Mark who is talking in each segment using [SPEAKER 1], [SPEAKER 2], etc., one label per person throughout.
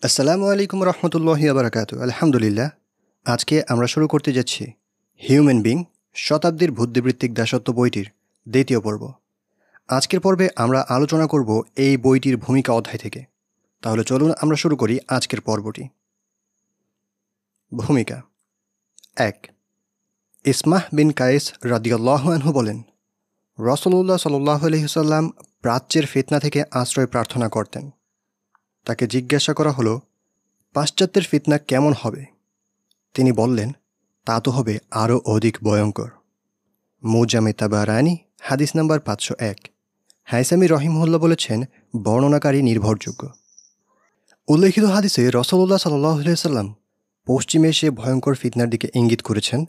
[SPEAKER 1] আসসালামু আলাইকুম রহমতুল্লাহি আবরাকাতু। আলহামদুলিল্লাহ। আজকে আমরা শুরু করতে যাচ্ছি হিউম্যান বিং শতাব্দীর বুদ্ধিবৃত্তিক দাসত্ব বইটির দ্বিতীয় পর্ব। আজকের পর্বে আমরা আলোচনা করব এই বইটির ভূমিকা অধ্যায় থেকে। তাহলে চলুন আমরা শুরু করি আজকের পর্বটি। ভূমিকা ১। ইসমাহ বিন কায়েস রাদিয়াল্লাহু আনহু বলেন, রাসূলুল্লাহ সাল্লাল্লাহু আলাইহি ওয়াসাল্লাম প্রাচ্যের ফিতনা থেকে আশ্রয় প্রার্থনা করতেন। তাকে জিজ্ঞাসা করা হলো, পাশ্চাত্যের ফিতনা কেমন হবে? তিনি বললেন, তা তো হবে আরও অধিক ভয়ঙ্কর। মুজামে তাবারানি, হাদিস নাম্বার ৫০১। হাইসামি রহিমহুল্লাহ বলেছেন, বর্ণনাকারী নির্ভরযোগ্য। উল্লেখিত হাদিসে রাসূলুল্লাহ সাল্লাল্লাহু আলাইহি ওয়াসাল্লাম পশ্চিমে সে ভয়ঙ্কর ফিতনার দিকে ইঙ্গিত করেছেন।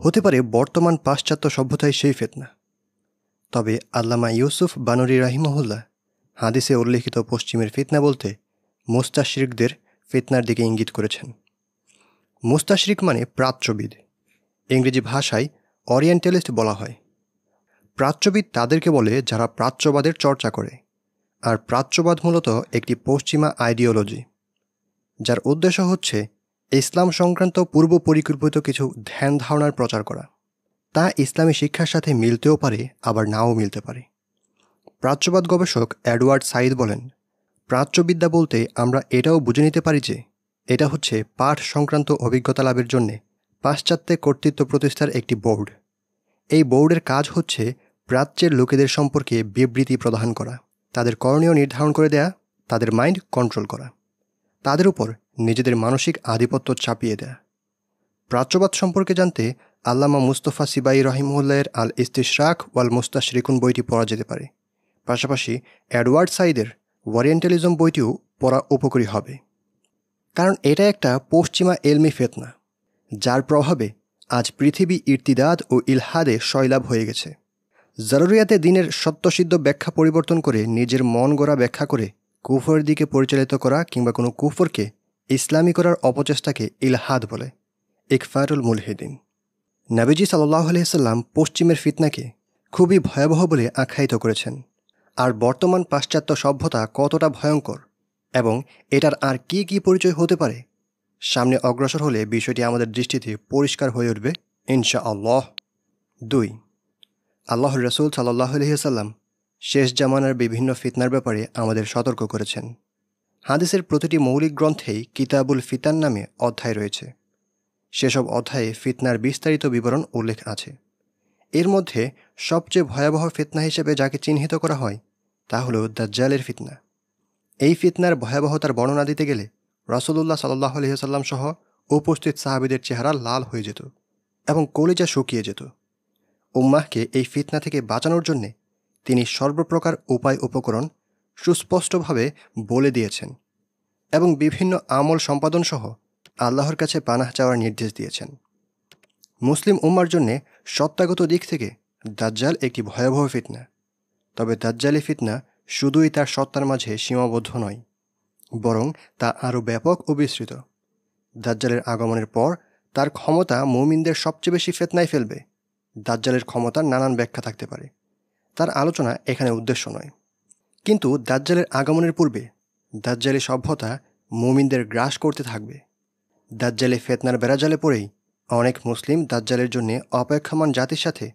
[SPEAKER 1] হতে পারে বর্তমান পাশ্চাত্য সভ্যতায় সেই ফিতনা। তবে আল্লামা ইউসুফ বানরি রাহিমাহুল্লাহ হাদিসে উল্লেখিত পশ্চিমের ফিতনা বলতে মুস্তাশরিকদের ফিতনার দিকে ইঙ্গিত করেছেন। মুস্তাশরিক মানে প্রাচ্যবিদ, ইংরেজি ভাষায় অরিয়েন্টালিস্ট বলা হয়। প্রাচ্যবিদ তাদেরকে বলে যারা প্রাচ্যবাদের চর্চা করে, আর প্রাচ্যবাদ মূলত একটি পশ্চিমা আইডিওলজি, যার উদ্দেশ্য হচ্ছে ইসলাম সংক্রান্ত পূর্ব পরিকল্পিত কিছু ধ্যান ধারণার প্রচার করা। তা ইসলামী শিক্ষার সাথে মিলতেও পারে, আবার নাও মিলতে পারে। প্রাচ্যবাদ গবেষক এডওয়ার্ড সাইদ বলেন, প্রাচ্যবিদ্যা বলতে আমরা এটাও বুঝে নিতে পারি যে এটা হচ্ছে পাঠ সংক্রান্ত অভিজ্ঞতা লাভের জন্যে পাশ্চাত্যে কর্তৃত্ব প্রতিষ্ঠার একটি বোর্ড। এই বোর্ডের কাজ হচ্ছে প্রাচ্যের লোকেদের সম্পর্কে বিবৃতি প্রদান করা, তাদের করণীয় নির্ধারণ করে দেয়া, তাদের মাইন্ড কন্ট্রোল করা, তাদের উপর নিজেদের মানসিক আধিপত্য চাপিয়ে দেয়া। প্রাচ্যবাদ সম্পর্কে জানতে আল্লামা মুস্তফা সিবাই রহিমউল্লাহের আল ইস্তিশরাক ওয়াল মুস্তাশরিকুন বইটি পড়া যেতে পারে। পাশাপাশি এডওয়ার্ড সাইদের ওরিয়েন্টালিজম বইটিও পড়া উপকারী হবে, কারণ এটা একটা পশ্চিমা এলমি ফিতনা, যার প্রভাবে আজ পৃথিবী ইরতিদাদ ও ইলহাদে সয়লাভ হয়ে গেছে। জরুরিয়াতে দিনের সত্যসিদ্ধ ব্যাখ্যা পরিবর্তন করে নিজের মন গড়া ব্যাখ্যা করে কুফরের দিকে পরিচালিত করা কিংবা কোনো কুফরকে ইসলামী করার অপচেষ্টাকে ইলহাদ বলে, ইকফারুল মুলহিদিন। নবীজি সাল্লাল্লাহু আলাইহি ওয়াসাল্লাম পশ্চিমের ফিতনাকে খুবই ভয়াবহ বলে আখ্যায়িত করেছেন। আর বর্তমান পাশ্চাত্য সভ্যতা কতটা ভয়ঙ্কর এবং এটার আর কি কি পরিচয় হতে পারে, সামনে অগ্রসর হলে বিষয়টি আমাদের দৃষ্টিতে পরিষ্কার হয়ে উঠবে ইনশাআল্লাহ। ২. আল্লাহর রাসূল সাল্লাল্লাহু আলাইহি ওয়াসাল্লাম শেষ জামানার বিভিন্ন ফিতনার ব্যাপারে আমাদের সতর্ক করেছেন। হাদিসের প্রতিটি মৌলিক গ্রন্থেই কিতাবুল ফিতান নামে অধ্যায় রয়েছে। সেসব অধ্যায়ে ফিতনার বিস্তারিত বিবরণ উল্লেখ আছে। এর মধ্যে সবচেয়ে ভয়াবহ ফিতনা হিসেবে যাকে চিহ্নিত করা হয় তা হল দাজ্জালের ফিতনা। এই ফিতনার ভয়াবহতার বর্ণনা দিতে গেলে রাসূলুল্লাহ সাল্লাল্লাহু আলাইহি ওয়াসাল্লাম সহ উপস্থিত সাহাবীদের চেহারা লাল হয়ে যেত এবং কলিজা শুকিয়ে যেত। উম্মাহকে এই ফিতনা থেকে বাঁচানোর জন্যে তিনি সর্বপ্রকার উপায় উপকরণ সুস্পষ্টভাবে বলে দিয়েছেন এবং বিভিন্ন আমল সম্পাদন সহ আল্লাহর কাছে পানাহ চাওয়ার নির্দেশ দিয়েছেন। মুসলিম উম্মার জন্যে সত্তাগত দিক থেকে দাজ্জাল একটি ভয়াবহ ফিতনা। তবে দাজ্জালি ফিতনা শুধুই তার সত্তার মাঝে সীমাবদ্ধ নয়, বরং তা আরও ব্যাপক ও বিস্তৃত। দাজ্জালের আগমনের পর তার ক্ষমতা মুমিনদের সবচেয়ে বেশি ফিতনায় ফেলবে। দাজ্জালের ক্ষমতার নানান ব্যাখ্যা থাকতে পারে, তার আলোচনা এখানে উদ্দেশ্য নয়। কিন্তু দাজ্জালের আগমনের পূর্বে দাজ্জালি সভ্যতা মুমিনদের গ্রাস করতে থাকবে। দাজ্জালি ফিতনার বেড়াজালে পড়েই অনেক মুসলিম দাজ্জালের জন্য অপেক্ষমান জাতির সাথে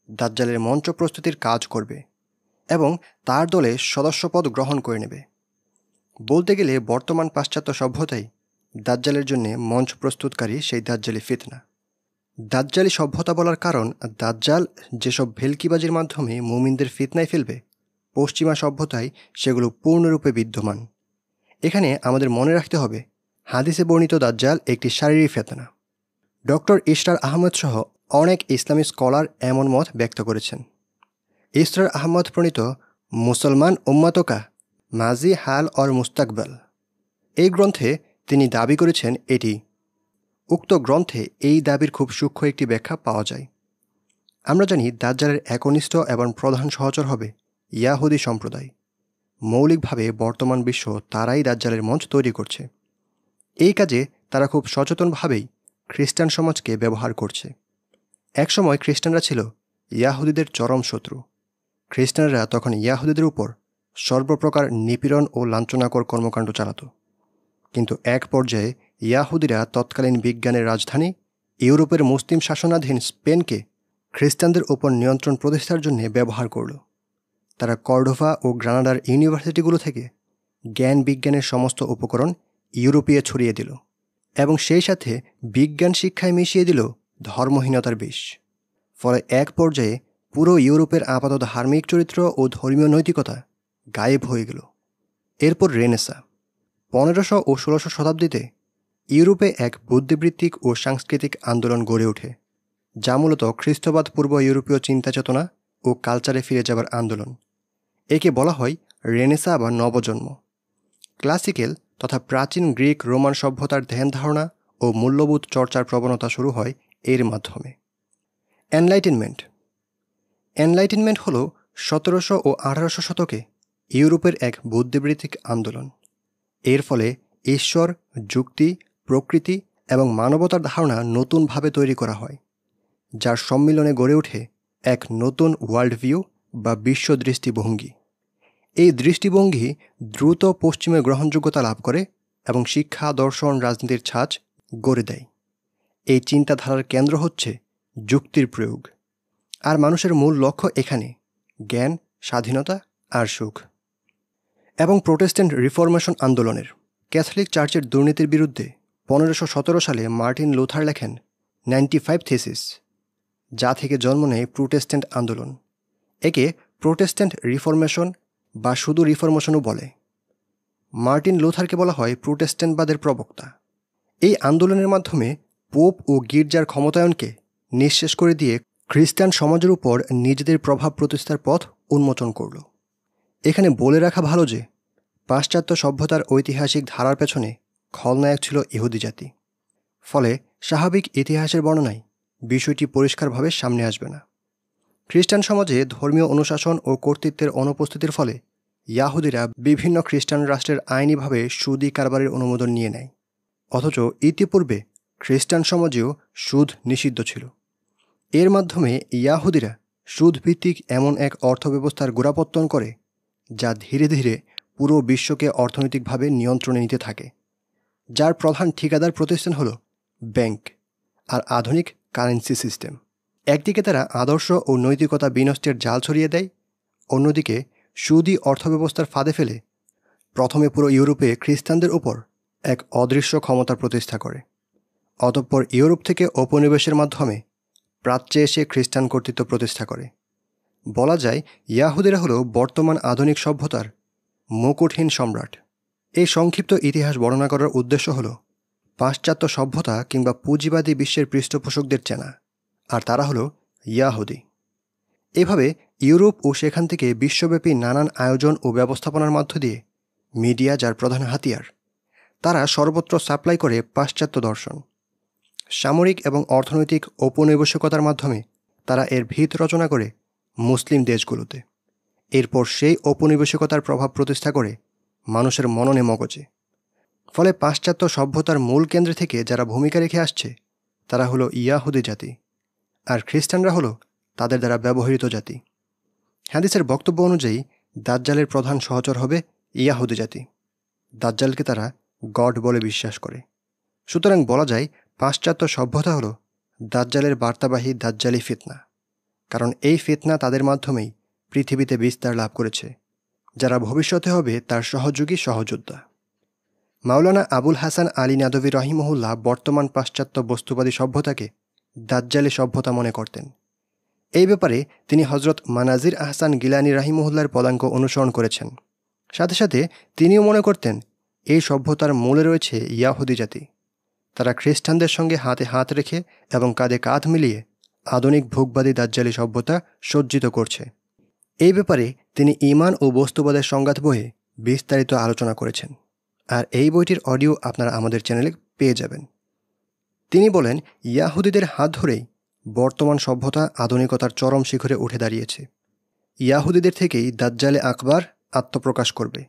[SPEAKER 1] দাজ্জালের মঞ্চ প্রস্তুতির কাজ করবে এবং তার দলে সদস্যপদ গ্রহণ করে নেবে। বলতে গেলে বর্তমান পাশ্চাত্য সভ্যতাই দাজ্জালের জন্য মঞ্চ প্রস্তুতকারী সেই দাজ্জালি ফিতনা। দাজ্জালি সভ্যতা বলার কারণ, দাজ্জাল যেসব ভেলকিবাজির মাধ্যমে মুমিনদের ফিতনায় ফেলবে, পশ্চিমা সভ্যতায় সেগুলো পূর্ণরূপে বিদ্যমান। এখানে আমাদের মনে রাখতে হবে, হাদিসে বর্ণিত দাজ্জাল একটি শারীরিক ফিতনা। ডক্টর ইশরার আহমদ সহ অনেক ইসলামী স্কলার এমন মত ব্যক্ত করেছেন। ইশরার আহমদ প্রণীত মুসলমান উম্মাতকা মাজি হাল অর মুস্তাকবাল এই গ্রন্থে তিনি দাবি করেছেন এটি। উক্ত গ্রন্থে এই দাবির খুব সূক্ষ্ম একটি ব্যাখ্যা পাওয়া যায়। আমরা জানি দাজ্জালের একনিষ্ঠ এবং প্রধান সহচর হবে ইয়াহুদি সম্প্রদায়। মৌলিকভাবে বর্তমান বিশ্ব তারাই দাজ্জালের মঞ্চ তৈরি করছে। এই কাজে তারা খুব সচেতনভাবেই খ্রিস্টান সমাজকে ব্যবহার করছে। একসময় খ্রিস্টানরা ছিল ইয়াহুদিদের চরম শত্রু। খ্রিস্টানরা তখন ইয়াহুদিদের উপর সর্বপ্রকার নিপীড়ন ও লাঞ্ছনাকর কর্মকাণ্ড চালাত। কিন্তু এক পর্যায়ে ইয়াহুদিরা তৎকালীন বিজ্ঞানের রাজধানী ইউরোপের মুসলিম শাসনাধীন স্পেনকে খ্রিস্টানদের ওপর নিয়ন্ত্রণ প্রতিষ্ঠার জন্য ব্যবহার করল। তারা কর্ডোভা ও গ্রানাডার ইউনিভার্সিটিগুলো থেকে জ্ঞান বিজ্ঞানের সমস্ত উপকরণ ইউরোপে ছড়িয়ে দিল এবং সেই সাথে বিজ্ঞান শিক্ষায় মিশিয়ে দিল ধর্মহীনতার বিষ। ফলে এক পর্যায়ে পুরো ইউরোপের আপাতত ধার্মিক চরিত্র ও ধর্মীয় নৈতিকতা গায়েব হয়ে গেল। এরপর রেনেসা। 1500 ও 1600 শতাব্দীতে ইউরোপে এক বুদ্ধিবৃত্তিক ও সাংস্কৃতিক আন্দোলন গড়ে ওঠে, যা মূলত খ্রিস্টবাদ পূর্ব ইউরোপীয় চিন্তাচেতনা ও কালচারে ফিরে যাবার আন্দোলন। একে বলা হয় রেনেসা বা নবজন্ম। ক্লাসিক্যাল তথা প্রাচীন গ্রিক রোমান সভ্যতার ধ্যান ধারণা ও মূল্যবোধ চর্চার প্রবণতা শুরু হয় এর মাধ্যমে। এনলাইটেনমেন্ট হল 1700 ও 1800 শতকে ইউরোপের এক বুদ্ধিবৃত্তিক আন্দোলন। এর ফলে ঈশ্বর, যুক্তি, প্রকৃতি এবং মানবতার ধারণা নতুনভাবে তৈরি করা হয়, যার সম্মিলনে গড়ে ওঠে এক নতুন ওয়ার্ল্ড ভিউ বা বিশ্ব দৃষ্টিভঙ্গি। এই দৃষ্টিভঙ্গি দ্রুত পশ্চিমে গ্রহণযোগ্যতা লাভ করে এবং শিক্ষা, দর্শন, রাজনীতির ছাঁচ গড়ে দেয়। এই চিন্তাধারার কেন্দ্র হচ্ছে যুক্তির প্রয়োগ, আর মানুষের মূল লক্ষ্য এখানে জ্ঞান, স্বাধীনতা আর সুখ। এবং প্রোটেস্ট্যান্ট রিফরমেশন আন্দোলনের ক্যাথলিক চার্চের দুর্নীতির বিরুদ্ধে 1517 সালে মার্টিন লুথার লেখেন 95 থিসিস, যা থেকে জন্ম নেয় প্রোটেস্ট্যান্ট আন্দোলন। একে প্রোটেস্ট্যান্ট রিফরমেশন বা শুধু রিফরমেশনও বলে। মার্টিন লুথারকে বলা হয় প্রোটেস্ট্যান্টবাদের প্রবক্তা। এই আন্দোলনের মাধ্যমে পোপ ও গির্জার ক্ষমতায়নকে নিঃশেষ করে দিয়ে খ্রিস্টান সমাজের উপর নিজেদের প্রভাব প্রতিষ্ঠার পথ উন্মোচন করল। এখানে বলে রাখা ভালো যে পাশ্চাত্য সভ্যতার ঐতিহাসিক ধারার পেছনে খলনায়ক ছিল ইহুদি জাতি। ফলে স্বাভাবিক ইতিহাসের বর্ণনায় বিষয়টি পরিষ্কারভাবে সামনে আসবে না। খ্রিস্টান সমাজে ধর্মীয় অনুশাসন ও কর্তৃত্বের অনুপস্থিতির ফলে ইয়াহুদিরা বিভিন্ন খ্রিস্টান রাষ্ট্রের আইনিভাবে সুদী কারবারের অনুমোদন নিয়ে নেয়, অথচ ইতিপূর্বে খ্রিস্টান সমাজেও সুদ নিষিদ্ধ ছিল। এর মাধ্যমে ইয়াহুদিরা সুদভিত্তিক এমন এক অর্থব্যবস্থার গোড়াপত্তন করে যা ধীরে ধীরে পুরো বিশ্বকে অর্থনৈতিকভাবে নিয়ন্ত্রণে নিতে থাকে, যার প্রধান ঠিকাদার প্রতিষ্ঠান হল ব্যাংক আর আধুনিক কারেন্সি সিস্টেম। একদিকে তারা আদর্শ ও নৈতিকতা বিনষ্টের জাল ছড়িয়ে দেয়, অন্যদিকে সুদী অর্থব্যবস্থার ফাঁদে ফেলে প্রথমে পুরো ইউরোপে খ্রিস্টানদের উপর এক অদৃশ্য ক্ষমতার প্রতিষ্ঠা করে। অতঃপর ইউরোপ থেকে ঔপনিবেশের মাধ্যমে প্রাচ্যে এসে খ্রিস্টান কর্তৃত্ব প্রতিষ্ঠা করে। বলা যায় ইয়াহুদিরা হল বর্তমান আধুনিক সভ্যতার মুকুটহীন সম্রাট। এই সংক্ষিপ্ত ইতিহাস বর্ণনা করার উদ্দেশ্য হল পাশ্চাত্য সভ্যতা কিংবা পুঁজিবাদী বিশ্বের পৃষ্ঠপোষকদের চেনা, আর তারা হল ইয়াহুদি। এভাবে ইউরোপ ও সেখান থেকে বিশ্বব্যাপী নানান আয়োজন ও ব্যবস্থাপনার মধ্য দিয়ে মিডিয়া, যার প্রধান হাতিয়ার, তারা সর্বত্র সাপ্লাই করে পাশ্চাত্য দর্শন। সামরিক এবং অর্থনৈতিক ঔপনিবেশিকতার মাধ্যমে তারা এর ভিত রচনা করে মুসলিম দেশগুলোতে। এরপর সেই ঔপনিবেশিকতার প্রভাব প্রতিষ্ঠা করে মানুষের মননে মগজে। ফলে পাশ্চাত্য সভ্যতার মূল কেন্দ্রে থেকে যারা ভূমিকা রেখে আসছে তারা হলো ইয়াহুদি জাতি, আর খ্রিস্টানরা হলো তাদের দ্বারা ব্যবহৃত জাতি। হাদিসের বক্তব্য অনুযায়ী দাজ্জালের প্রধান সহচর হবে ইয়াহুদি জাতি। দাজ্জালকে তারা গড বলে বিশ্বাস করে। সুতরাং বলা যায় পাশ্চাত্য সভ্যতা হল দাজ্জালের বার্তাবাহী দাজ্জালি ফিতনা, কারণ এই ফিতনা তাদের মাধ্যমেই পৃথিবীতে বিস্তার লাভ করেছে, যারা ভবিষ্যতে হবে তার সহযোগী সহযোদ্ধা। মাওলানা আবুল হাসান আলী নাদভী রহিমহুল্লাহ বর্তমান পাশ্চাত্য বস্তুবাদী সভ্যতাকে দাজ্জালি সভ্যতা মনে করতেন। এই ব্যাপারে তিনি হজরত মানাজির আহসান গিলানি রাহিমহুল্লাহর পদাঙ্ক অনুসরণ করেছেন। সাথে সাথে তিনিও মনে করতেন এই সভ্যতার মূলে রয়েছে ইয়াহুদি জাতি। তারা খ্রিস্টানদের সঙ্গে হাতে হাত রেখে এবং কাঁধে কাঁধ মিলিয়ে আধুনিক ভোগবাদী দাজ্জালি সভ্যতা সজ্জিত করছে। এই ব্যাপারে তিনি ঈমান ও বস্তুবাদের সংঘাত বইয়ে বিস্তারিত আলোচনা করেছেন, আর এই বইটির অডিও আপনারা আমাদের চ্যানেলে পেয়ে যাবেন। তিনি বলেন, ইয়াহুদিদের হাত ধরেই বর্তমান সভ্যতা আধুনিকতার চরম শিখরে উঠে দাঁড়িয়েছে। ইয়াহুদিদের থেকেই দাজ্জালে আকবার আত্মপ্রকাশ করবে।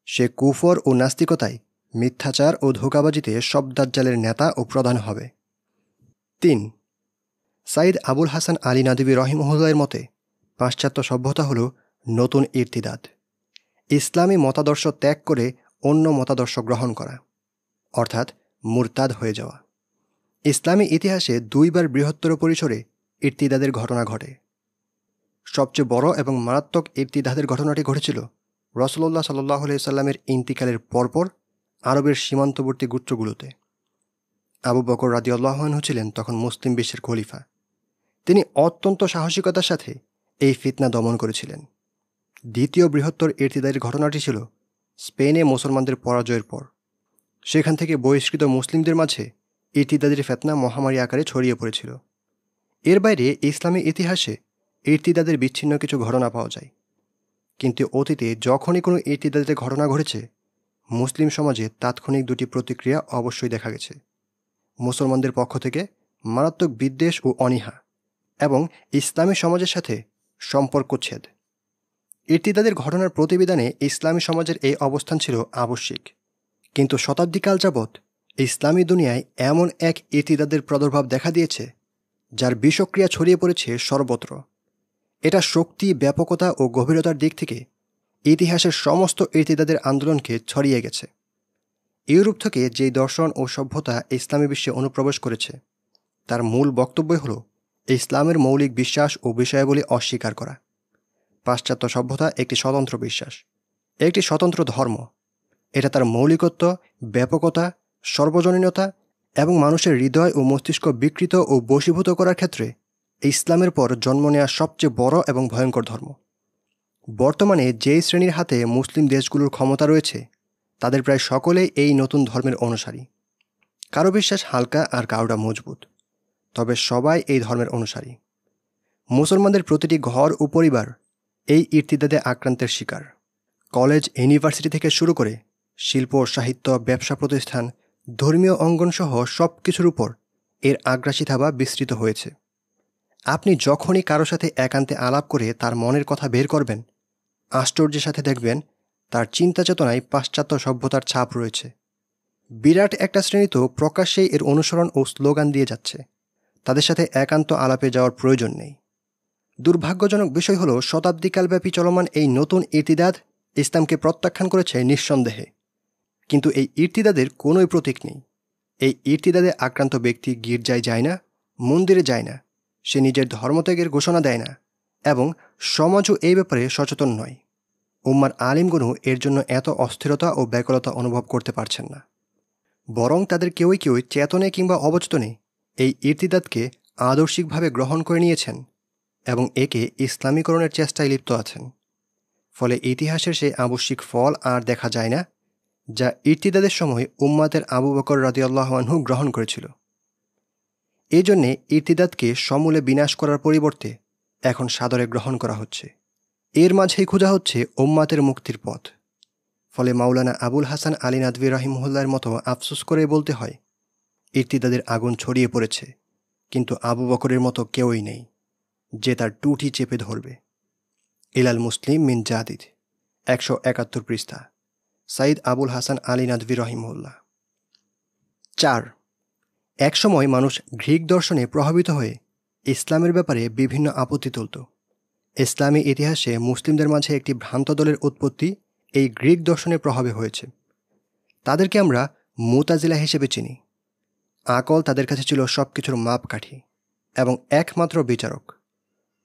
[SPEAKER 1] সে কুফর ও নাস্তিকতায়, মিথ্যাচার ও ধোঁকাবাজিতে সব দাজ্জালের নেতা ও প্রধান হবে। 3. সাইদ আবুল হাসান আলী নাদভী রহিমহুল্লাহর মতে পাশ্চাত্য সভ্যতা হল নতুন ইরতিদাদ, ইসলামী মতাদর্শ ত্যাগ করে অন্য মতাদর্শ গ্রহণ করা। অর্থাৎ মুরতাদ হয়ে যাওয়া। ইসলামী ইতিহাসে 2 বার বৃহত্তর পরিসরে ইরতিদাদের ঘটনা ঘটে। সবচেয়ে বড় এবং মারাত্মক ইরতিদাদের ঘটনাটি ঘটেছিল রাসূলুল্লাহ সাল্লাল্লাহু আলাইহি সাল্লামের ইন্তিকালের পরপর আরবের সীমান্তবর্তী গোত্রগুলোতে। আবু বকর রাদিয়াল্লাহু আনহু ছিলেন তখন মুসলিম বিশ্বের খলিফা। তিনি অত্যন্ত সাহসিকতার সাথে এই ফিতনা দমন করেছিলেন। দ্বিতীয় বৃহত্তর ইরতিদাদের ঘটনাটি ছিল স্পেনে মুসলমানদের পরাজয়ের পর। সেখান থেকে বহিষ্কৃত মুসলিমদের মাঝে ইরতিদাদের ফিতনা মহামারী আকারে ছড়িয়ে পড়েছিল। এর বাইরে ইসলামী ইতিহাসে ইরতিদাদের বিচ্ছিন্ন কিছু ঘটনা পাওয়া যায়, কিন্তু অতীতে যখনই কোনো ইরতিদাদের ঘটনা ঘটেছে মুসলিম সমাজে তাৎক্ষণিক 2টি প্রতিক্রিয়া অবশ্যই দেখা গেছে: মুসলমানদের পক্ষ থেকে মারাত্মক বিদ্বেষ ও অনীহা এবং ইসলামী সমাজের সাথে সম্পর্কচ্ছেদ। ইরতিদাদের ঘটনার প্রতিবিধানে ইসলামী সমাজের এই অবস্থান ছিল আবশ্যিক, কিন্তু শতাব্দীকাল যাবৎ ইসলামী দুনিয়ায় এমন এক ইরতিদাদের প্রাদুর্ভাব দেখা দিয়েছে যার বিষক্রিয়া ছড়িয়ে পড়েছে সর্বত্র। এটা শক্তি, ব্যাপকতা ও গভীরতার দিক থেকে ইতিহাসের সমস্ত ইরতিদাদের আন্দোলনকে ছড়িয়ে গেছে। ইউরোপ থেকে যেই দর্শন ও সভ্যতা ইসলামী বিশ্বে অনুপ্রবেশ করেছে তার মূল বক্তব্যই হল ইসলামের মৌলিক বিশ্বাস ও বিষয়াবলী অস্বীকার করা। পাশ্চাত্য সভ্যতা একটি স্বতন্ত্র বিশ্বাস, একটি স্বতন্ত্র ধর্ম। এটা তার মৌলিকত্ব, ব্যাপকতা, সর্বজনীনতা এবং মানুষের হৃদয় ও মস্তিষ্ক বিকৃত ও বশীভূত করার ক্ষেত্রে ইসলামের পর জন্ম নেওয়া সবচেয়ে বড় এবং ভয়ঙ্কর ধর্ম। বর্তমানে যেই শ্রেণীর হাতে মুসলিম দেশগুলোর ক্ষমতা রয়েছে তাদের প্রায় সকলেই এই নতুন ধর্মের অনুসারী। কারো বিশ্বাস হালকা আর কারোটা মজবুত, তবে সবাই এই ধর্মের অনুসারী। মুসলমানদের প্রতিটি ঘর ও পরিবার এই ইরতিদাদে আক্রান্তের শিকার। কলেজ, ইউনিভার্সিটি থেকে শুরু করে শিল্প, সাহিত্য, ব্যবসা প্রতিষ্ঠান, ধর্মীয় অঙ্গনসহ সব কিছুর উপর এর আগ্রাসী থাবা বিস্তৃত হয়েছে। আপনি যখনই কারো সাথে একান্তে আলাপ করে তার মনের কথা বের করবেন, আশ্চর্যের সাথে দেখবেন তার চিন্তা চেতনায় পাশ্চাত্য সভ্যতার ছাপ রয়েছে। বিরাট একটা শ্রেণী তো প্রকাশ্যেই এর অনুসরণ ও স্লোগান দিয়ে যাচ্ছে। তাদের সাথে একান্ত আলাপে যাওয়ার প্রয়োজন নেই। দুর্ভাগ্যজনক বিষয় হল শতাব্দীকালব্যাপী চলমান এই নতুন ইরতিদাদ ইসলামকে প্রত্যাখ্যান করেছে নিঃসন্দেহে, কিন্তু এই ইরতিদাদের কোনোই প্রতীক নেই। এই ইরতিদাদে আক্রান্ত ব্যক্তি গির্জায় যায় না, মন্দিরে যায় না, সে নিজের ধর্মত্যাগের ঘোষণা দেয় না এবং সমাজও এই ব্যাপারে সচেতন নয়। উম্মার আলিমগণও এর জন্য এত অস্থিরতা ও ব্যাকুলতা অনুভব করতে পারছেন না। বরং তাদের কেউই চেতনে কিংবা অবচেতনে এই ইরতিদাদকে আদর্শিকভাবে গ্রহণ করে নিয়েছেন এবং একে ইসলামীকরণের চেষ্টায় লিপ্ত আছেন। ফলে ইতিহাসের সেই আবশ্যিক ফল আর দেখা যায় না যা ইরতিদাদের সময় উম্মাতের আবু বকর রাদিয়াল্লাহু আনহু গ্রহণ করেছিল। এই জন্যে ইরতিদাদকে সমূলে বিনাশ করার পরিবর্তে এখন সাদরে গ্রহণ করা হচ্ছে। এর মাঝেই খোঁজা হচ্ছে উম্মাতের মুক্তির পথ। ফলে মাওলানা আবুল হাসান আলী নাদভী রাহিমাহুল্লাহর মতো আফসোস করে বলতে হয়, ইরতিদাদের আগুন ছড়িয়ে পড়েছে, কিন্তু আবু বকরের মতো কেউই নেই যে তার টুটি চেপে ধরবে। ইলাল মুসলিম মিন জাদিদ, 171 পৃষ্ঠা, সাইদ আবুল হাসান আলী নাদভী রাহিমাহুল্লাহ। 4. একসময় মানুষ গ্রিক দর্শনে প্রভাবিত হয়ে ইসলামের ব্যাপারে বিভিন্ন আপত্তি তুলত। ইসলামী ইতিহাসে মুসলিমদের মাঝে একটি ভ্রান্ত দলের উৎপত্তি এই গ্রিক দর্শনের প্রভাবে হয়েছে। তাদেরকে আমরা মুতাজিলা হিসেবে চিনি। আকল তাদের কাছে ছিল সব কিছুর মাপকাঠি এবং একমাত্র বিচারক।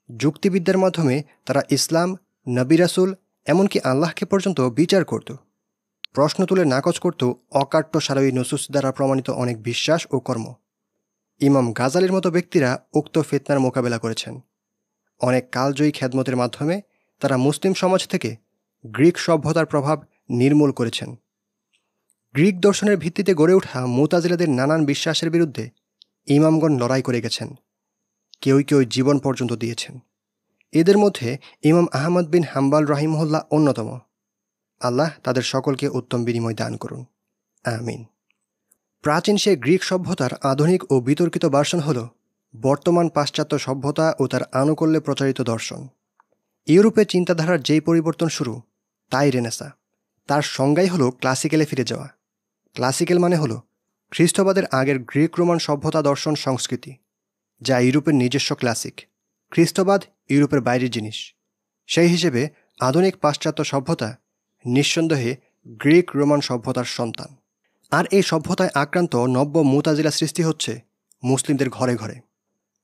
[SPEAKER 1] যুক্তিবিদ্যার মাধ্যমে তারা ইসলাম, নবী রাসূল, এমনকি আল্লাহকে পর্যন্ত বিচার করত। প্রশ্ন তুলে নাকচ করত অকাট্য সারয়ী নুসুস দ্বারা প্রমাণিত অনেক বিশ্বাস ও কর্ম। ইমাম গাজালির মতো ব্যক্তিরা উক্ত ফিতনার মোকাবেলা করেছেন। অনেক কালজয়ী খেদমতের মাধ্যমে তারা মুসলিম সমাজ থেকে গ্রিক সভ্যতার প্রভাব নির্মূল করেছেন। গ্রিক দর্শনের ভিত্তিতে গড়ে ওঠা মুতাজিলাদের নানান বিশ্বাসের বিরুদ্ধে ইমামগণ লড়াই করে গেছেন। কেউ জীবন পর্যন্ত দিয়েছেন। এদের মধ্যে ইমাম আহমদ বিন হাম্বাল রাহিমাহুল্লাহ অন্যতম। আল্লাহ তাদের সকলকে উত্তম বিনিময় দান করুন, আমিন। প্রাচীন সে গ্রিক সভ্যতার আধুনিক ও বিতর্কিত ভার্সন হল বর্তমান পাশ্চাত্য সভ্যতা ও তার আনুকূল্যে প্রচারিত দর্শন। ইউরোপে চিন্তাধারার যেই পরিবর্তন শুরু, তাই রেনেসা। তার সংজ্ঞাই হল ক্লাসিক্যালে ফিরে যাওয়া। ক্লাসিক্যাল মানে হল খ্রিস্টবাদের আগের গ্রিক রোমান সভ্যতা, দর্শন, সংস্কৃতি, যা ইউরোপের নিজস্ব ক্লাসিক। খ্রিস্টবাদ ইউরোপের বাইরের জিনিস। সেই হিসেবে আধুনিক পাশ্চাত্য সভ্যতা নিঃসন্দেহে গ্রিক রোমান সভ্যতার সন্তান। আর এই সভ্যতায় আক্রান্ত নব্য মুতাজিলা সৃষ্টি হচ্ছে মুসলিমদের ঘরে ঘরে।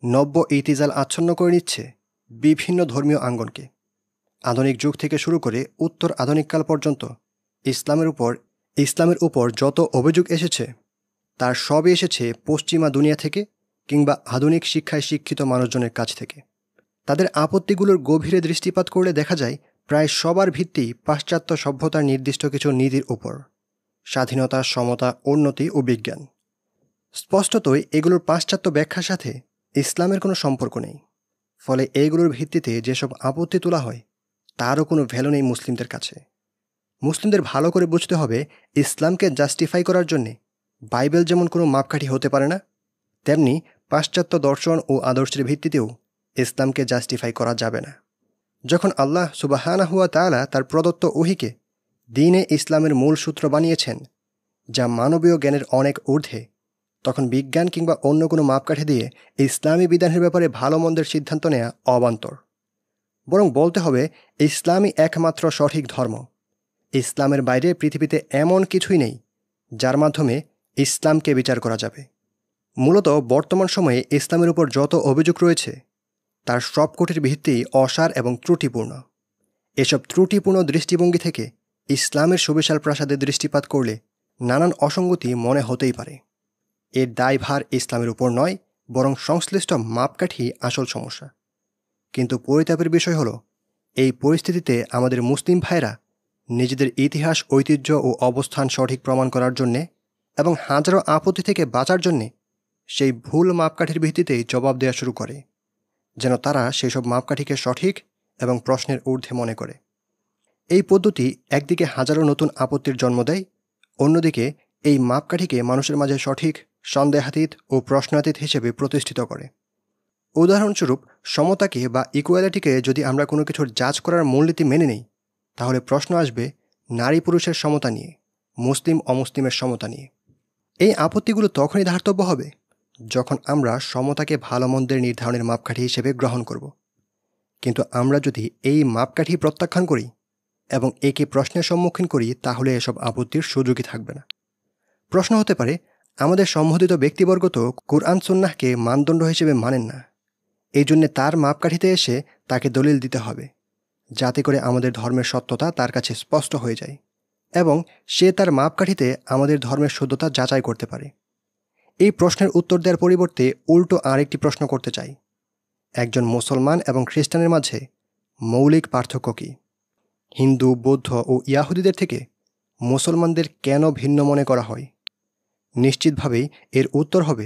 [SPEAKER 1] নব্য ইতিজাল আচ্ছন্ন করে নিচ্ছে বিভিন্ন ধর্মীয় আঙ্গনকে। আধুনিক যুগ থেকে শুরু করে উত্তর আধুনিককাল পর্যন্ত ইসলামের উপর যত অভিযোগ এসেছে তার সবই এসেছে পশ্চিমা দুনিয়া থেকে কিংবা আধুনিক শিক্ষায় শিক্ষিত মানুষজনের কাছ থেকে। তাদের আপত্তিগুলোর গভীরে দৃষ্টিপাত করলে দেখা যায় প্রায় সবার ভিত্তি পাশ্চাত্য সভ্যতার নির্দিষ্ট কিছু নীতির উপর: স্বাধীনতা, সমতা, উন্নতি ও বিজ্ঞান। স্পষ্টতই এগুলোর পাশ্চাত্য ব্যাখ্যার সাথে ইসলামের কোনো সম্পর্ক নেই। ফলে এইগুলোর ভিত্তিতে যেসব আপত্তি তোলা হয় তারও কোনো ভ্যালু নেই মুসলিমদের কাছে। মুসলিমদের ভালো করে বুঝতে হবে, ইসলামকে জাস্টিফাই করার জন্যে বাইবেল যেমন কোনো মাপকাঠি হতে পারে না, তেমনি পাশ্চাত্য দর্শন ও আদর্শের ভিত্তিতেও ইসলামকে জাস্টিফাই করা যাবে না। যখন আল্লাহ সুবহানাহু ওয়া তাআলা তার প্রদত্ত ওহীকে দ্বীনে ইসলামের মূল সূত্র বানিয়েছেন, যা মানবীয় জ্ঞানের অনেক ঊর্ধ্বে, তখন বিজ্ঞান কিংবা অন্য কোনো মাপকাঠি দিয়ে ইসলামী বিধানের ব্যাপারে ভালো মন্দের সিদ্ধান্ত নেওয়া অবান্তর। বরং বলতে হবে, ইসলামই একমাত্র সঠিক ধর্ম। ইসলামের বাইরে পৃথিবীতে এমন কিছুই নেই যার মাধ্যমে ইসলামকে বিচার করা যাবে। মূলত বর্তমান সময়ে ইসলামের উপর যত অভিযোগ রয়েছে তার সবকটির ভিত্তি অসার এবং ত্রুটিপূর্ণ। এসব ত্রুটিপূর্ণ দৃষ্টিভঙ্গি থেকে ইসলামের সুবিশাল প্রাসাদে দৃষ্টিপাত করলে নানান অসঙ্গতি মনে হতেই পারে। এর দায়ভার ইসলামের উপর নয়, বরং সংশ্লিষ্ট মাপকাঠি আসল সমস্যা। কিন্তু পরিতাপের বিষয় হলো, এই পরিস্থিতিতে আমাদের মুসলিম ভাইরা নিজেদের ইতিহাস, ঐতিহ্য ও অবস্থান সঠিক প্রমাণ করার জন্যে এবং হাজারো আপত্তি থেকে বাঁচার জন্যে সেই ভুল মাপকাঠির ভিত্তিতেই জবাব দেওয়া শুরু করে, যেন তারা সেই সব মাপকাঠিকে সঠিক এবং প্রশ্নের ঊর্ধ্বে মনে করে। এই পদ্ধতি একদিকে হাজারো নতুন আপত্তির জন্ম দেয়, অন্যদিকে এই মাপকাঠিকে মানুষের মাঝে সঠিক, সন্দেহাতীত ও প্রশ্নাতীত হিসেবে প্রতিষ্ঠিত করে। উদাহরণস্বরূপ, সমতাকে বা ইকুয়ালিটিকে যদি আমরা কোনো কিছুর জাজ করার মূলনীতি মেনে নিই, তাহলে প্রশ্ন আসবে নারী পুরুষের সমতা নিয়ে, মুসলিম অমুসলিমের সমতা নিয়ে। এই আপত্তিগুলো তখনই ধার্তব্য হবে যখন আমরা সমতাকে ভালো মন্দের নির্ধারণের মাপকাঠি হিসেবে গ্রহণ করব। কিন্তু আমরা যদি এই মাপকাঠি প্রত্যাখ্যান করি এবং একে প্রশ্নের সম্মুখীন করি, তাহলে এসব আপত্তির সুযোগই থাকবে না। প্রশ্ন হতে পারে, আমাদের সম্বোধিত ব্যক্তিবর্গ তো কুরআন সুন্নাহকে মানদণ্ড হিসেবে মানেন না, এই জন্যে তার মাপকাঠিতে এসে তাকে দলিল দিতে হবে, যাতে করে আমাদের ধর্মের সত্যতা তার কাছে স্পষ্ট হয়ে যায় এবং সে তার মাপকাঠিতে আমাদের ধর্মের শুদ্ধতা যাচাই করতে পারে। এই প্রশ্নের উত্তর দেওয়ার পরিবর্তে উল্টো আরেকটি প্রশ্ন করতে চাই: একজন মুসলমান এবং খ্রিস্টানের মাঝে মৌলিক পার্থক্য কী? হিন্দু, বৌদ্ধ ও ইয়াহুদিদের থেকে মুসলমানদের কেন ভিন্ন মনে করা হয়? নিশ্চিতভাবেই এর উত্তর হবে,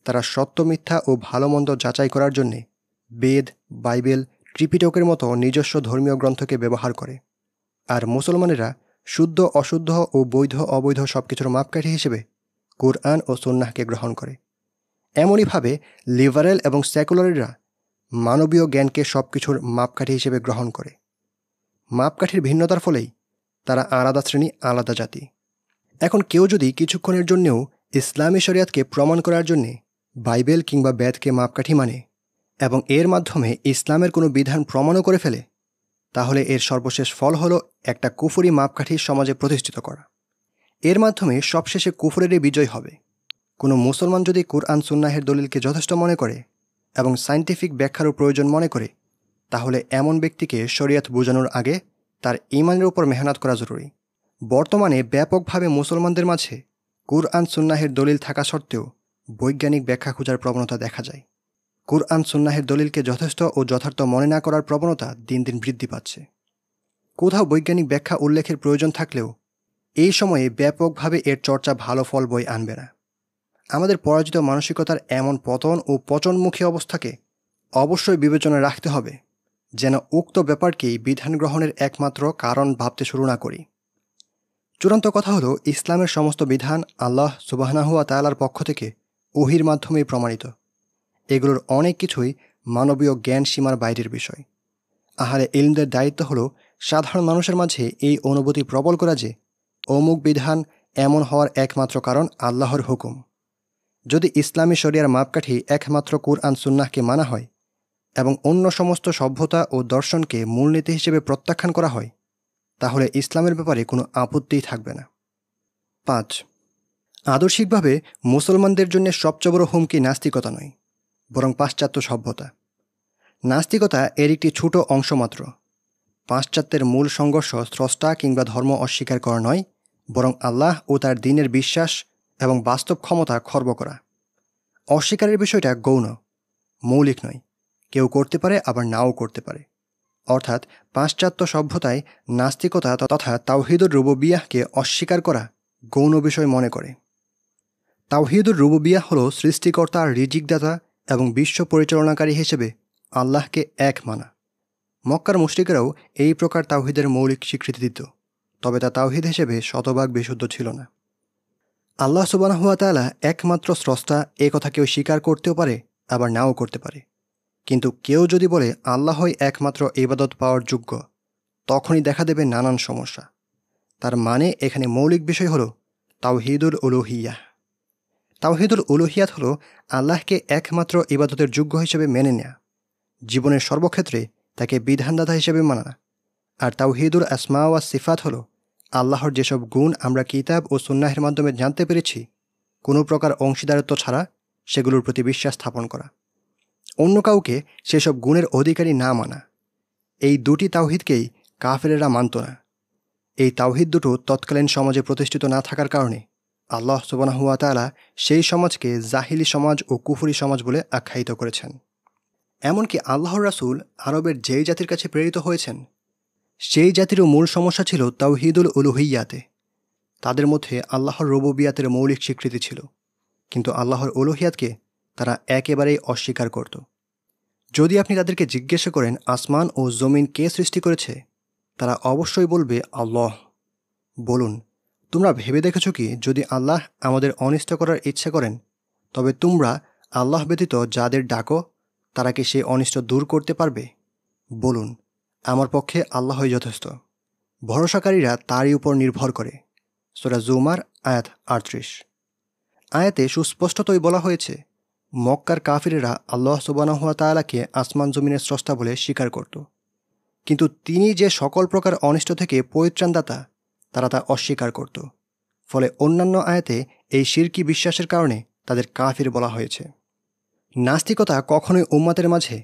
[SPEAKER 1] তারা সত্য, মিথ্যা ও ভালো মন্দ যাচাই করার জন্যে বেদ, বাইবেল, ত্রিপিটকের মতো নিজস্ব ধর্মীয় গ্রন্থকে ব্যবহার করে, আর মুসলমানেরা শুদ্ধ, অশুদ্ধ ও বৈধ, অবৈধ সব কিছুর মাপকাঠি হিসেবে কুরআন ও সুন্নাহকে গ্রহণ করে। এমনইভাবে লিবারেল এবং সেকুলাররা মানবীয় জ্ঞানকে সব কিছুর মাপকাঠি হিসেবে গ্রহণ করে। মাপকাঠির ভিন্নতার ফলেই তারা আলাদা শ্রেণী, আলাদা জাতি। এখন কেউ যদি কিছুক্ষণের জন্যেও ইসলামী শরিয়াতকে প্রমাণ করার জন্যে বাইবেল কিংবা বেদকে মাপকাঠি মানে এবং এর মাধ্যমে ইসলামের কোনো বিধান প্রমাণও করে ফেলে, তাহলে এর সর্বশেষ ফল হলো একটা কুফরি মাপকাঠি সমাজে প্রতিষ্ঠিত করা। এর মাধ্যমে সবশেষে কুফরেরই বিজয় হবে। কোনো মুসলমান যদি কুরআন সুন্নাহের দলিলকে যথেষ্ট মনে করে এবং সায়েন্টিফিক ব্যাখ্যারও প্রয়োজন মনে করে, তাহলে এমন ব্যক্তিকে শরিয়াত বোঝানোর আগে তার ঈমানের উপর মেহনত করা জরুরি। বর্তমানে ব্যাপকভাবে মুসলমানদের মাঝে কুরআন সুন্নাহের দলিল থাকা সত্ত্বেও বৈজ্ঞানিক ব্যাখ্যা খোঁজার প্রবণতা দেখা যায়। কুরআন সুন্নাহের দলিলকে যথেষ্ট ও যথার্থ মনে না করার প্রবণতা দিন দিন বৃদ্ধি পাচ্ছে। কোথাও বৈজ্ঞানিক ব্যাখ্যা উল্লেখের প্রয়োজন থাকলেও এই সময়ে ব্যাপকভাবে এর চর্চা ভালো ফল বই আনবে না। আমাদের পরাজিত মানসিকতার এমন পতন ও পচনমুখী অবস্থাকে অবশ্যই বিবেচনায় রাখতে হবে, যেন উক্ত ব্যাপারকেই বিধান গ্রহণের একমাত্র কারণ ভাবতে শুরু না করি। চূড়ান্ত কথা হলো, ইসলামের সমস্ত বিধান আল্লাহ সুবহানাহু ওয়া তাআলার পক্ষ থেকে ওহীর মাধ্যমেই প্রমাণিত। এগুলোর অনেক কিছুই মানবীয় জ্ঞান সীমার বাইরের বিষয়। আহলে ইলমদের দায়িত্ব হলো সাধারণ মানুষের মাঝে এই অনুভূতি প্রবল করা যে অমুক বিধান এমন হওয়ার একমাত্র কারণ আল্লাহর হুকুম। যদি ইসলামী শরিয়ার মাপকাঠি একমাত্র কুরআন সুন্নাহকে মানা হয় এবং অন্য সমস্ত সভ্যতা ও দর্শনকে মূলনীতি হিসেবে প্রত্যাখ্যান করা হয়, তাহলে ইসলামের ব্যাপারে কোনো আপত্তিই থাকবে না। 5. আদর্শিকভাবে মুসলমানদের জন্য সবচেয়ে বড় হুমকি নাস্তিকতা নয়, বরং পাশ্চাত্য সভ্যতা। নাস্তিকতা এর একটি ছোট অংশ মাত্র। পাশ্চাত্যের মূল সংঘর্ষ স্রষ্টা কিংবা ধর্ম অস্বীকার করা নয়, বরং আল্লাহ ও তার দ্বীনের বিশ্বাস এবং বাস্তব ক্ষমতা খর্ব করা। অস্বীকারের বিষয়টা গৌণ, মৌলিক নয়। কেউ করতে পারে, আবার নাও করতে পারে। অর্থাৎ পাশ্চাত্য সভ্যতায় নাস্তিকতা তথা তাওহীদুর রুবুবিয়াহকে অস্বীকার করা গৌণ বিষয় মনে করে। তাওহীদুর রুবুবিয়াহ হল সৃষ্টিকর্তা, রিজিকদাতা এবং বিশ্ব পরিচালনাকারী হিসেবে আল্লাহকে এক মানা। মক্কার মুশরিকেরাও এই প্রকার তাওহীদের মৌলিক স্বীকৃতি দিত, তবে তা তাওহীদ হিসেবে শতভাগ বিশুদ্ধ ছিল না। আল্লাহ সুবহানাহু ওয়া তাআলা একমাত্র স্রষ্টা, এ কথা কেউ স্বীকার করতেও পারে, আবার নাও করতে পারে। কিন্তু কেউ যদি বলে আল্লাহই একমাত্র ইবাদত পাওয়ার যোগ্য, তখনই দেখা দেবে নানান সমস্যা। তার মানে এখানে মৌলিক বিষয় হল তাওহীদুল উলুহিয়াহ। তাওহীদুল উলুহিয়াত হল আল্লাহকে একমাত্র ইবাদতের যোগ্য হিসেবে মেনে নেয়া, জীবনের সর্বক্ষেত্রে তাকে বিধানদাতা হিসেবে মানা। আর তাওহীদুল আসমা ওয়া সিফাত হল আল্লাহর যেসব গুণ আমরা কিতাব ও সুন্নাহের মাধ্যমে জানতে পেরেছি, কোনো প্রকার অংশীদারত্ব ছাড়া সেগুলোর প্রতি বিশ্বাস স্থাপন করা, অন্য কাউকে সেসব গুণের অধিকারী না মানা। এই দুটি তাওহীদকেই কাফেরেরা মানত না। এই তাওহীদ দুটো তৎকালীন সমাজে প্রতিষ্ঠিত না থাকার কারণে আল্লাহ সুবহানাহু ওয়া তাআলা সেই সমাজকে জাহিলি সমাজ ও কুফরি সমাজ বলে আখ্যায়িত করেছেন। এমনকি আল্লাহর রাসূল আরবের যেই জাতির কাছে প্রেরিত হয়েছেন, সেই জাতিরও মূল সমস্যা ছিল তাওহীদুল উলুহিয়াতে। তাদের মধ্যে আল্লাহর রুবুবিয়াতের মৌলিক স্বীকৃতি ছিল, কিন্তু আল্লাহর উলুহিয়াতকে তারা একেবারেই অস্বীকার করত। যদি আপনি তাদেরকে জিজ্ঞাসা করেন আসমান ও জমিন কে সৃষ্টি করেছে, তারা অবশ্যই বলবে আল্লাহ। বলুন, তোমরা ভেবে দেখেছ কি, যদি আল্লাহ আমাদের অনিষ্ট করার ইচ্ছা করেন, তবে তোমরা আল্লাহ ব্যতীত যাদের ডাকো, তারা কি সেই অনিষ্ট দূর করতে পারবে? বলুন, আমার পক্ষে আল্লাহই যথেষ্ট। ভরসাকারীরা তারই উপর নির্ভর করে। সূরা জুমার আয়াত ৩৮। আয়াতে সুস্পষ্টতই বলা হয়েছে, মক্কার কাফিরেরা আল্লাহ সুবহানাহু ওয়া তাআলাকে আসমান জমিনের স্রষ্টা বলে স্বীকার করত, কিন্তু তিনি যে সকল প্রকার অনিষ্ট থেকে পরিত্রাণদাতা, তারা তা অস্বীকার করত। ফলে অন্যান্য আয়াতে এই শিরকি বিশ্বাসের কারণে তাদের কাফির বলা হয়েছে। নাস্তিকতা কখনোই উম্মতের মাঝে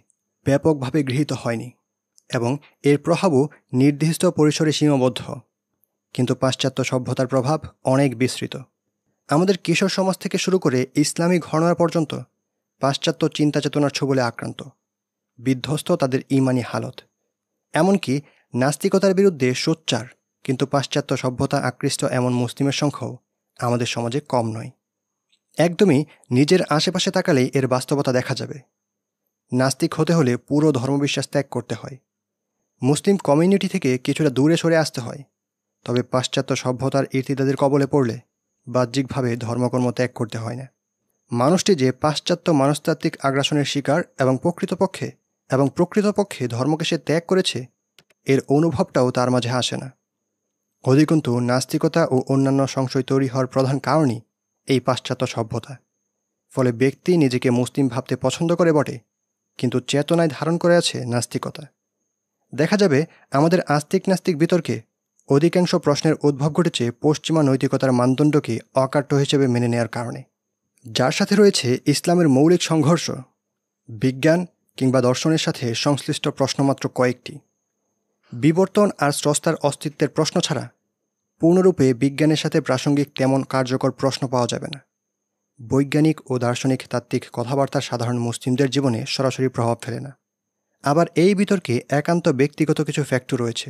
[SPEAKER 1] ব্যাপকভাবে গৃহীত হয়নি এবং এর প্রভাবও নির্দিষ্ট পরিসরে সীমাবদ্ধ। কিন্তু পাশ্চাত্য সভ্যতার প্রভাব অনেক বিস্তৃত। আমাদের কিশোর সমাজ থেকে শুরু করে ইসলামী ঘরানা পর্যন্ত পাশ্চাত্য চিন্তা চেতনার ছোবলে আক্রান্ত, বিধ্বস্ত তাদের ঈমানি হালত। এমনকি নাস্তিকতার বিরুদ্ধে সোচ্চার কিন্তু পাশ্চাত্য সভ্যতা আকৃষ্ট এমন মুসলিমের সংখ্যাও আমাদের সমাজে কম নয়। একদমই নিজের আশেপাশে তাকালেই এর বাস্তবতা দেখা যাবে। নাস্তিক হতে হলে পুরো ধর্মবিশ্বাস ত্যাগ করতে হয়, মুসলিম কমিউনিটি থেকে কিছুটা দূরে সরে আসতে হয়। তবে পাশ্চাত্য সভ্যতার ইর্তিদাদের কবলে পড়লে বাহ্যিকভাবে ধর্মকর্ম ত্যাগ করতে হয় না। মানুষটি যে পাশ্চাত্য মনস্তাত্ত্বিক আগ্রাসনের শিকার এবং প্রকৃতপক্ষে ধর্মকে সে ত্যাগ করেছে, এর অনুভবটাও তার মাঝে আসে না। অধিকন্তু নাস্তিকতা ও অন্যান্য সংশয় তৈরি হওয়ার প্রধান কারণই এই পাশ্চাত্য সভ্যতা। ফলে ব্যক্তি নিজেকে মুসলিম ভাবতে পছন্দ করে বটে, কিন্তু চেতনায় ধারণ করে আছে নাস্তিকতা। দেখা যাবে আমাদের আস্তিক নাস্তিক বিতর্কে অধিকাংশ প্রশ্নের উদ্ভব ঘটেছে পশ্চিমা নৈতিকতার মানদণ্ডকে অকাট্য হিসেবে মেনে নেওয়ার কারণে, যার সাথে রয়েছে ইসলামের মৌলিক সংঘর্ষ। বিজ্ঞান কিংবা দর্শনের সাথে সংশ্লিষ্ট প্রশ্নমাত্র কয়েকটি। বিবর্তন আর স্রষ্টার অস্তিত্বের প্রশ্ন ছাড়া পূর্ণরূপে বিজ্ঞানের সাথে প্রাসঙ্গিক তেমন কার্যকর প্রশ্ন পাওয়া যাবে না। বৈজ্ঞানিক ও দার্শনিক তাত্ত্বিক কথাবার্তা সাধারণ মুসলিমদের জীবনে সরাসরি প্রভাব ফেলে না। আবার এই বিতর্কে একান্ত ব্যক্তিগত কিছু ফ্যাক্টর রয়েছে।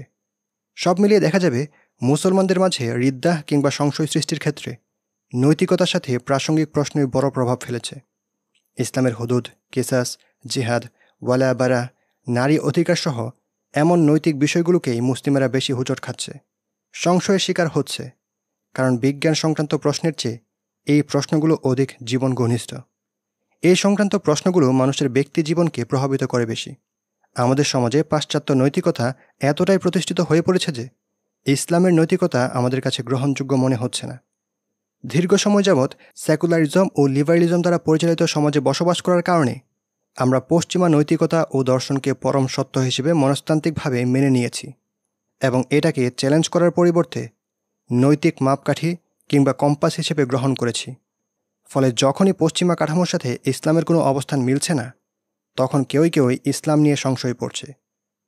[SPEAKER 1] সব মিলিয়ে দেখা যাবে মুসলমানদের মাঝে রিদ্দাহ কিংবা সংশয় সৃষ্টির ক্ষেত্রে নৈতিকতার সাথে প্রাসঙ্গিক প্রশ্নই বড় প্রভাব ফেলেছে। ইসলামের হুদুদ, কিসাস, জিহাদ, ওয়ালা বারা, নারী অধিকার সহ এমন নৈতিক বিষয়গুলোকেই মুসলিমেরা বেশি হুচট খাচ্ছে, সংশয়ের শিকার হচ্ছে। কারণ বিজ্ঞান সংক্রান্ত প্রশ্নের চেয়ে এই প্রশ্নগুলো অধিক জীবন ঘনিষ্ঠ। এই সংক্রান্ত প্রশ্নগুলো মানুষের ব্যক্তি জীবনকে প্রভাবিত করে বেশি। আমাদের সমাজে পাশ্চাত্য নৈতিকতা এতটাই প্রতিষ্ঠিত হয়ে পড়েছে যে ইসলামের নৈতিকতা আমাদের কাছে গ্রহণযোগ্য মনে হচ্ছে না। দীর্ঘ সময় যাবৎ সেকুলারিজম ও লিবারালিজম দ্বারা পরিচালিত সমাজে বসবাস করার কারণে আমরা পশ্চিমা নৈতিকতা ও দর্শনকে পরম সত্য হিসেবে মনস্তান্ত্রিকভাবে মেনে নিয়েছি এবং এটাকে চ্যালেঞ্জ করার পরিবর্তে নৈতিক মাপকাঠি কিংবা কম্পাস হিসেবে গ্রহণ করেছি। ফলে যখনই পশ্চিমা কাঠামোর সাথে ইসলামের কোনো অবস্থান মিলছে না, তখন কেউই ইসলাম নিয়ে সংশয় পড়ছে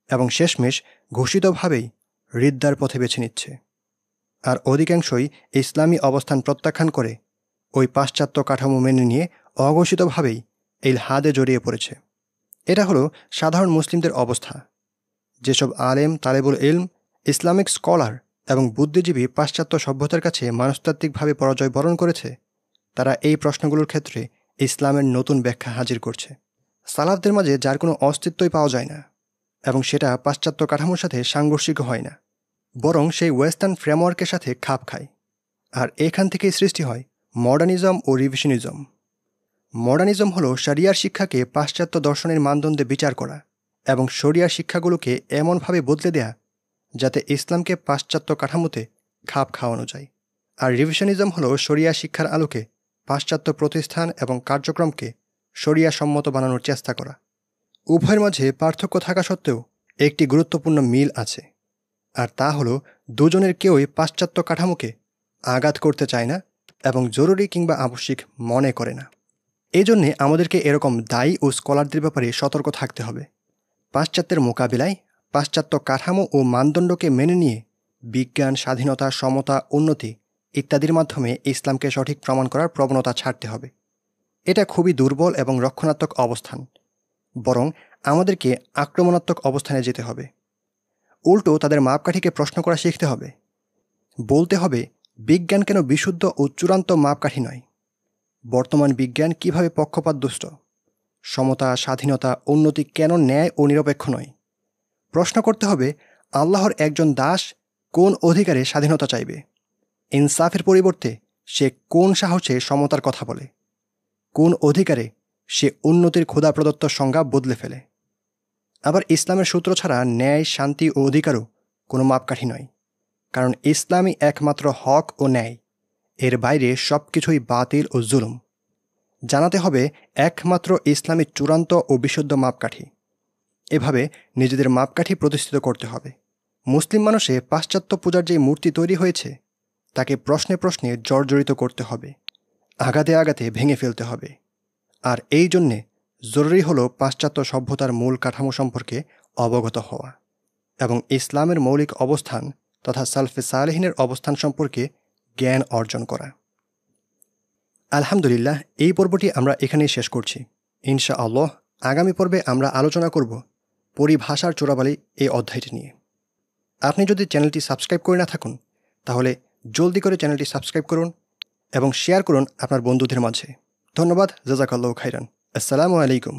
[SPEAKER 1] এবং শেষমেশ ঘোষিতভাবেই রিদ্দার পথে বেছে নিচ্ছে। আর অধিকাংশই ইসলামী অবস্থান প্রত্যাখ্যান করে ওই পাশ্চাত্য কাঠামো মেনে নিয়ে অঘোষিতভাবেই ইলহাদে জড়িয়ে পড়েছে। এটা হলো সাধারণ মুসলিমদের অবস্থা। যেসব আলেম, তালেবুল ইলম, ইসলামিক স্কলার এবং বুদ্ধিজীবী পাশ্চাত্য সভ্যতার কাছে মনস্তাত্ত্বিকভাবে পরাজয় বরণ করেছে, তারা এই প্রশ্নগুলোর ক্ষেত্রে ইসলামের নতুন ব্যাখ্যা হাজির করছে। সালাফদের মাঝে যার কোনো অস্তিত্বই পাওয়া যায় না এবং সেটা পাশ্চাত্য কাঠামোর সাথে সাংঘর্ষিক হয় না, বরং সেই ওয়েস্টার্ন ফ্রেমওয়ার্কের সাথে খাপ খায়। আর এখান থেকেই সৃষ্টি হয় মডার্নিজম ও রিভিশনিজম। মডার্নিজম হলো শরিয়ার শিক্ষাকে পাশ্চাত্য দর্শনের মানদণ্ডে বিচার করা এবং শরিয়ার শিক্ষাগুলোকে এমনভাবে বদলে দেয়া যাতে ইসলামকে পাশ্চাত্য কাঠামোতে খাপ খাওয়ানো যায়। আর রিভিশনিজম হলো শরিয়া শিক্ষার আলোকে পাশ্চাত্য প্রতিষ্ঠান এবং কার্যক্রমকে শরিয়া সম্মত বানানোর চেষ্টা করা। উভয়ের মাঝে পার্থক্য থাকা সত্ত্বেও একটি গুরুত্বপূর্ণ মিল আছে, আর তা হলো দুজনের কেউই পাশ্চাত্য কাঠামোকে আঘাত করতে চায় না এবং জরুরি কিংবা আবশ্যিক মনে করে না। এই জন্যে আমাদেরকে এরকম দায়ী ও স্কলারদের ব্যাপারে সতর্ক থাকতে হবে। পাশ্চাত্যের মোকাবিলায় পাশ্চাত্য কাঠামো ও মানদণ্ডকে মেনে নিয়ে বিজ্ঞান, স্বাধীনতা, সমতা, উন্নতি ইত্যাদির মাধ্যমে ইসলামকে সঠিক প্রমাণ করার প্রবণতা ছাড়তে হবে। এটা খুবই দুর্বল এবং রক্ষণাত্মক অবস্থান। বরং আমাদেরকে আক্রমণাত্মক অবস্থানে যেতে হবে। উল্টো তাদের মাপকাঠিকে প্রশ্ন করা শিখতে হবে। বলতে হবে, বিজ্ঞান কেন বিশুদ্ধ ও চূড়ান্ত মাপকাঠি নয়? বর্তমান বিজ্ঞান কিভাবে পক্ষপাতদুষ্ট? সমতা, স্বাধীনতা, উন্নতি কেন ন্যায় ও নিরপেক্ষ নয়? প্রশ্ন করতে হবে, আল্লাহর একজন দাস কোন অধিকারে স্বাধীনতা চাইবে? ইনসাফের পরিবর্তে সে কোন সাহসে সমতার কথা বলে? কোন অধিকারে সে উন্নতির ক্ষুধা প্রদত্ত সংজ্ঞা বদলে ফেলে? আবার ইসলামের সূত্র ছাড়া ন্যায়, শান্তি ও অধিকারও কোনো মাপকাঠি নয়, কারণ ইসলামই একমাত্র হক ও ন্যায়। এর বাইরে সব কিছুই বাতিল ও জুলুম। জানাতে হবে একমাত্র ইসলামী চূড়ান্ত ও বিশুদ্ধ মাপকাঠি। এভাবে নিজেদের মাপকাঠি প্রতিষ্ঠিত করতে হবে। মুসলিম মানুষে পাশ্চাত্য পূজার যে মূর্তি তৈরি হয়েছে, তাকে প্রশ্নে প্রশ্নে জর্জরিত করতে হবে, আঘাতে আঘাতে ভেঙে ফেলতে হবে। আর এই জন্যে জরুরি হলো পাশ্চাত্য সভ্যতার মূল কাঠামো সম্পর্কে অবগত হওয়া এবং ইসলামের মৌলিক অবস্থান তথা সালফে সালেহিনের অবস্থান সম্পর্কে জ্ঞান অর্জন করা। আলহামদুলিল্লাহ, এই পর্বটি আমরা এখানেই শেষ করছি। ইনশাআল্লাহ আগামী পর্বে আমরা আলোচনা করব পরিভাষার চোরাবালি এই অধ্যায়টি নিয়ে। আপনি যদি চ্যানেলটি সাবস্ক্রাইব করে না থাকুন, তাহলে জলদি করে চ্যানেলটি সাবস্ক্রাইব করুন এবং শেয়ার করুন আপনার বন্ধুদের মাঝে। ধন্যবাদ। জাযাকাল্লাহু খাইরান। আসসালামু আলাইকুম।